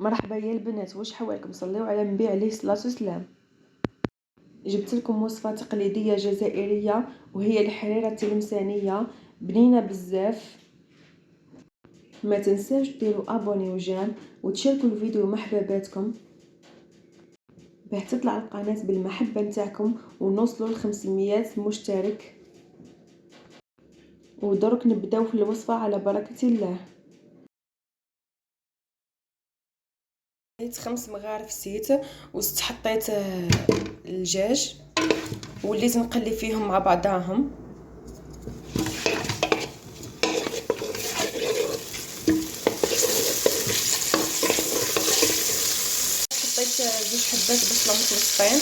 مرحبا يا البنات، واش حوالكم؟ صليو على النبي عليه الصلاه والسلام. جبت لكم وصفه تقليديه جزائريه وهي الحريره التلمسانيه، بنينه بزاف. ما تنساوش ديروا ابوني وجيم وتشاركوا الفيديو مع حباباتكم باه تطلع القناه بالمحبه نتاعكم ونوصلوا ل 500 مشترك. ودرك نبداو في الوصفه على بركه الله. حطيت 5 مغارف زيت حطيت الدجاج وليت نقلي فيهم مع بعضاهم. حطيت 2 حبات بصله متوسطين،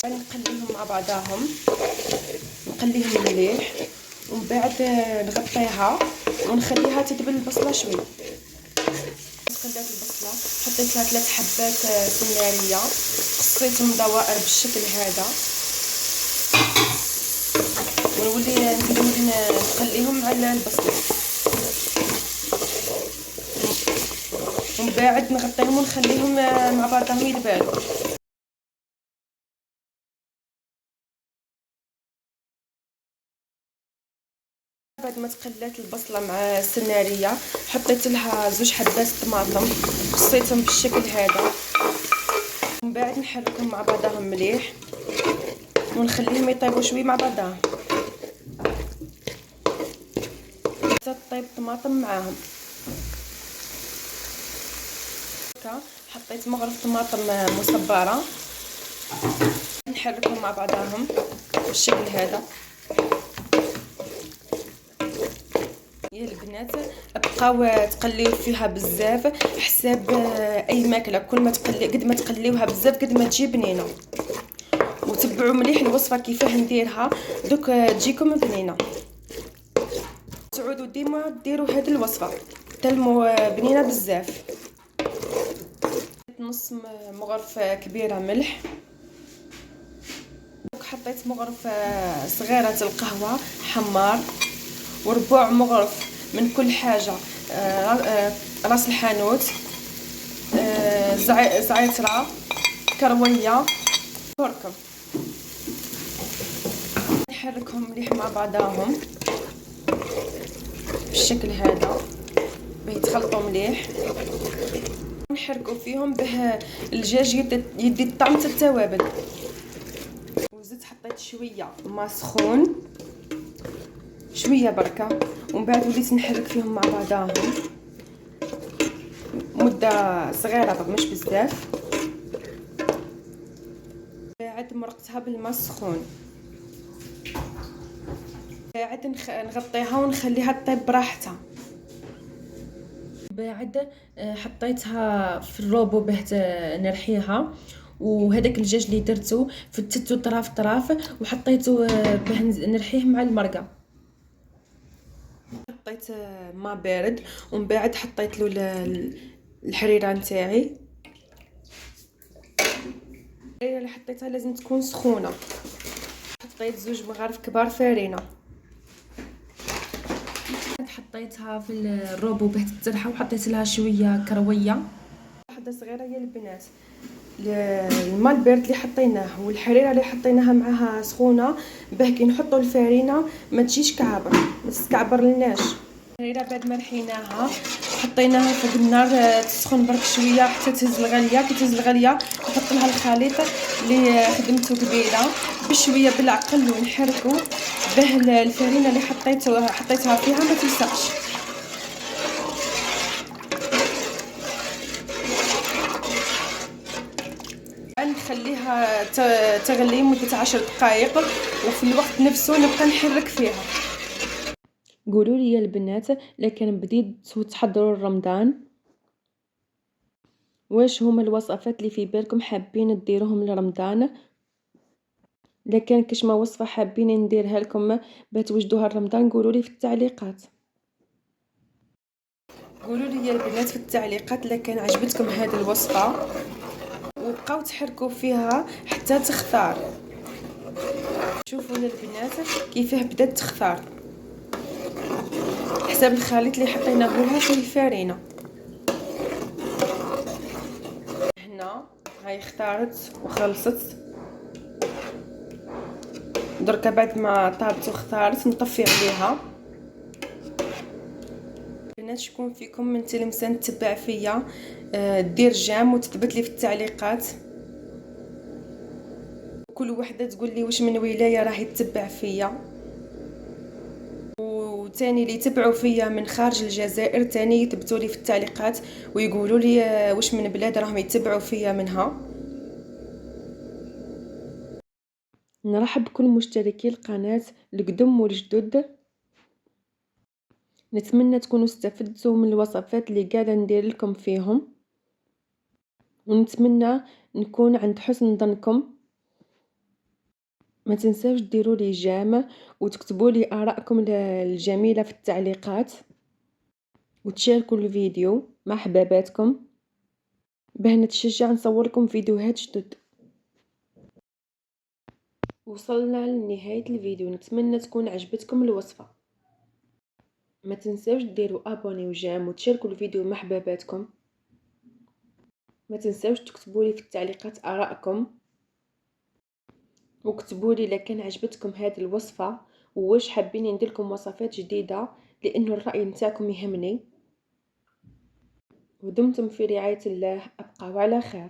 نقليهم مع بعضاهم، نقليهم مليح ومن بعد نغطيها ونخليها تدبل البصله شويه. قلات البصله حطيت لها 3 حبات سناريه، قصيتهم دوائر بالشكل هذا ونولي نقليهم مع البصله، ومن بعد نغطيهم ونخليهم مع بعضهم يدبالوا. بعد ما تقلات البصله مع السناريه حطيت لها 2 حبات طماطم، قصيتهم بالشكل هذا، ومن بعد نحركهم مع بعضهم مليح ونخليهم يطيبوا شويه مع بعضهم حتى تطيب الطماطم معاهم. حطيت مغرف طماطم مصبره، نحركهم مع بعضهم بالشكل هذا. يا البنات بقاو تقليو فيها بزاف حساب اي ماكله، كل ما تقلي قد ما تقليوها بزاف قد ما تجي بنينه. وتبعوا مليح الوصفه كيفاه نديرها دوك تجيكم بنينه. تعودوا ديما ديروا هذه الوصفه تلموا بنينه بزاف. نص مغرف كبيره ملح، حطيت مغرف صغيره القهوه حمار، وربع مغرف من كل حاجه، راس الحانوت، زعتره، كرويه، كركم. نحركهم مليح مع بعضاهم بالشكل هذا باه يتخلطوا مليح. نحركوا فيهم باه الدجاج يدي الطعم تاع التوابل. وزدت حطيت شويه ما سخون شويه بركه، ومن بعد وليت نحرك فيهم مع بعضاهم مده صغيره مش بزاف. بعد مرقتها بالماء السخون، بعد نغطيها ونخليها تطيب براحتها. بعد حطيتها في الروبو باه نرحيها، وهذاك الدجاج اللي درته فتته طراف وحطيته باه نرحيه مع المرقه. حطيت ماء بارد ومن بعد حطيت له الحريره نتاعي. الحريره اللي حطيتها لازم تكون سخونه. حطيت 2 مغارف كبار فرينه، حطيتها في الروبو باه تترحى، وحطيت لها شويه كرويه واحده صغيره يا البنات. الماء البارد اللي حطيناه والحريره اللي حطيناها معها سخونه باه كي نحطوا الفرينه ما تجيش كعبر، ما تتكعبر لناش. الحريره بعد ما رحيناها حطيناها فوق النار تسخن برك شويه حتى تهز الغليه. كي تهز الغليه نحط لها الخليط اللي خدمته قبيله بشويه بالعقل ونحركو باه الفرينه اللي حطيتها فيها ما تلصقش. نخليها تغلي مده 10 دقائق، وفي الوقت نفسه نبقى نحرك فيها. قولوا لي يا البنات لكن بديتوا تحضروا رمضان واش هما الوصفات اللي في بالكم حابين ديروهم لرمضان؟ لكن كاش ما وصفه حابين نديرها لكم باه توجدوها لرمضان قولوا لي في التعليقات. قولوا لي يا البنات في التعليقات لكن عجبتكم هذه الوصفه، وبقاو تحركوا فيها حتى تختار. شوفوا البنات كيفاه بدات تختار. حسب الخليط اللي حطيناه لها في الفرينه. هنا هاي اختارت وخلصت. دركا بعد ما طابت واختارت نطفي عليها. البنات شكون فيكم من تلمسان تتبع فيا دير جيم وتثبت لي في التعليقات، كل وحده تقول لي واش من ولايه راهي تتبع فيا، وثاني اللي يتبعوا فيا من خارج الجزائر ثاني يثبتوا لي في التعليقات ويقولوا لي واش من بلاد راهم يتبعوا فيا منها. نرحب بكل مشتركي القناه القدم والجدد. نتمنى تكونوا استفدتوا من الوصفات اللي قاعده ندير لكم فيهم، ونتمنى نكون عند حسن ظنكم. ما تنساوش ديروا لي جيم وتكتبوا لي آرائكم الجميله في التعليقات، وتشاركوا الفيديو مع حباباتكم باه نتشجع نصور لكم فيديوهات جدد. وصلنا لنهايه الفيديو، نتمنى تكون عجبتكم الوصفه. ما تنساوش ديروا ابوني وجيم وتشاركوا الفيديو مع حباباتكم. ما تنساوش تكتبوا لي في التعليقات آرائكم، وكتبوا لي اذا كان عجبتكم هذه الوصفه وواش حابين ندير لكم وصفات جديده، لانه الراي نتاعكم يهمني. ودمتم في رعايه الله، ابقوا على خير.